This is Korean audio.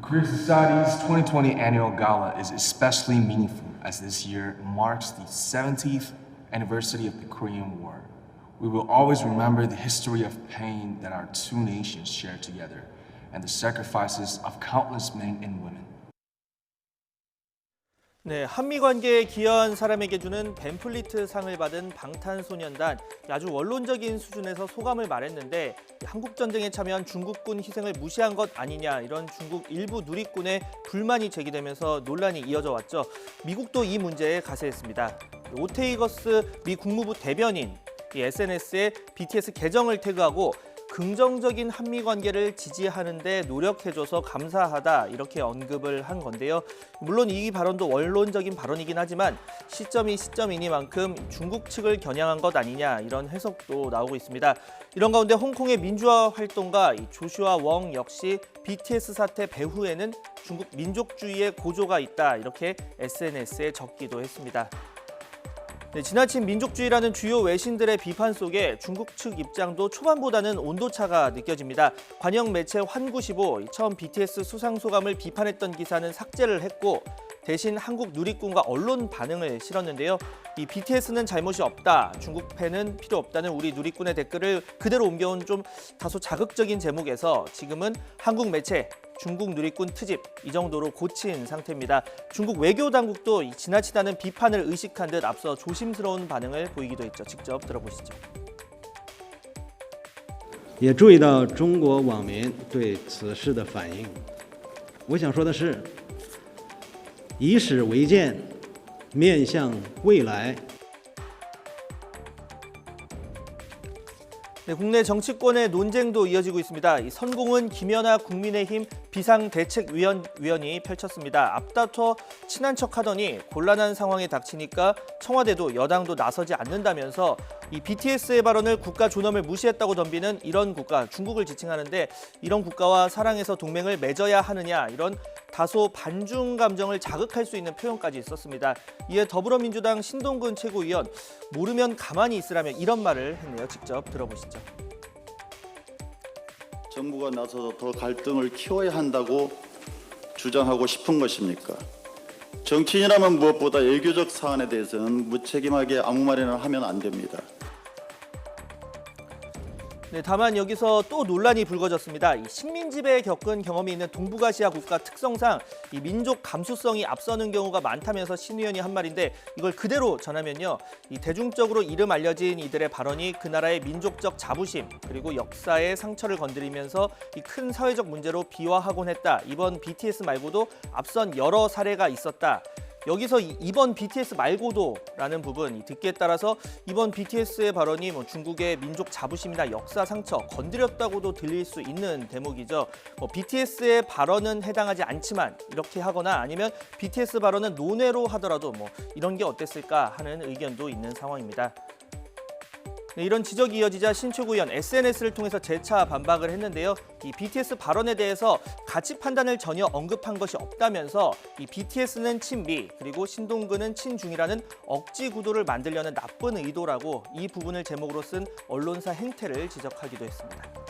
Korea Society's 2020 annual gala is especially meaningful as this year marks the 70th anniversary of the Korean War. We will always remember the history of pain that our two nations shared together and the sacrifices of countless men and women. 네, 한미 관계에 기여한 사람에게 주는 벤플리트 상을 받은 방탄소년단, 아주 원론적인 수준에서 소감을 말했는데 한국 전쟁에 참여한 중국군 희생을 무시한 것 아니냐, 이런 중국 일부 누리꾼의 불만이 제기되면서 논란이 이어져 왔죠. 미국도 이 문제에 가세했습니다. 오테이거스 미 국무부 대변인 SNS에 BTS 계정을 태그하고 긍정적인 한미 관계를 지지하는 데 노력해줘서 감사하다, 이렇게 언급을 한 건데요. 물론 이 발언도 원론적인 발언이긴 하지만 시점이 시점이니만큼 중국 측을 겨냥한 것 아니냐, 이런 해석도 나오고 있습니다. 이런 가운데 홍콩의 민주화 활동가 조슈아 웡 역시 BTS 사태 배후에는 중국 민족주의의 고조가 있다, 이렇게 SNS에 적기도 했습니다. 네, 지나친 민족주의라는 주요 외신들의 비판 속에 중국 측 입장도 초반보다는 온도차가 느껴집니다. 관영 매체 환구시보 처음 BTS 수상소감을 비판했던 기사는 삭제를 했고 대신 한국 누리꾼과 언론 반응을 실었는데요. 이 BTS는 잘못이 없다, 중국 팬은 필요 없다는 우리 누리꾼의 댓글을 그대로 옮겨온 좀 다소 자극적인 제목에서 지금은 한국 매체 중국 누리꾼 트집, 이 정도로 고친 상태입니다. 중국 외교 당국도 지나치다는 비판을 의식한 듯 앞서 조심스러운 반응을 보이기도 했죠. 직접 들어보시죠. 也注意到中国网民对此事的反应。我想说的是，以史为鉴，面向未来。 네, 국내 정치권의 논쟁도 이어지고 있습니다. 이 선공은 김연아 국민의힘 비상대책위원이 펼쳤습니다. 앞다퉈 친한 척하더니 곤란한 상황에 닥치니까 청와대도 여당도 나서지 않는다면서 이 BTS의 발언을 국가 존엄을 무시했다고 덤비는 이런 국가, 중국을 지칭하는데 이런 국가와 사랑해서 동맹을 맺어야 하느냐, 이런 다소 반중 감정을 자극할 수 있는 표현까지 썼습니다. 이에 더불어민주당 신동근 최고위원, 모르면 가만히 있으라며 이런 말을 했네요. 직접 들어보시죠. 정부가 나서서 더 갈등을 키워야 한다고 주장하고 싶은 것입니까? 정치인이라면 무엇보다 외교적 사안에 대해서는 무책임하게 아무 말이나 하면 안 됩니다. 네, 다만 여기서 또 논란이 불거졌습니다. 이 식민지배에 겪은 경험이 있는 동북아시아 국가 특성상 이 민족 감수성이 앞서는 경우가 많다면서 신 의원이 한 말인데 이걸 그대로 전하면요, 이 대중적으로 이름 알려진 이들의 발언이 그 나라의 민족적 자부심 그리고 역사의 상처를 건드리면서 이 큰 사회적 문제로 비화하곤 했다. 이번 BTS 말고도 앞선 여러 사례가 있었다. 여기서 이번 BTS 말고도라는 부분, 이 듣기에 따라서 이번 BTS의 발언이 중국의 민족 자부심이나 역사 상처 건드렸다고도 들릴 수 있는 대목이죠. BTS의 발언은 해당하지 않지만 이렇게 하거나 아니면 BTS 발언은 논외로 하더라도 이런 게 어땠을까 하는 의견도 있는 상황입니다. 네, 이런 지적이 이어지자 신 최고위원 SNS를 통해서 재차 반박을 했는데요. 이 BTS 발언에 대해서 가치 판단을 전혀 언급한 것이 없다면서 이 BTS는 친미 그리고 신동근은 친중이라는 억지 구도를 만들려는 나쁜 의도라고 이 부분을 제목으로 쓴 언론사 행태를 지적하기도 했습니다.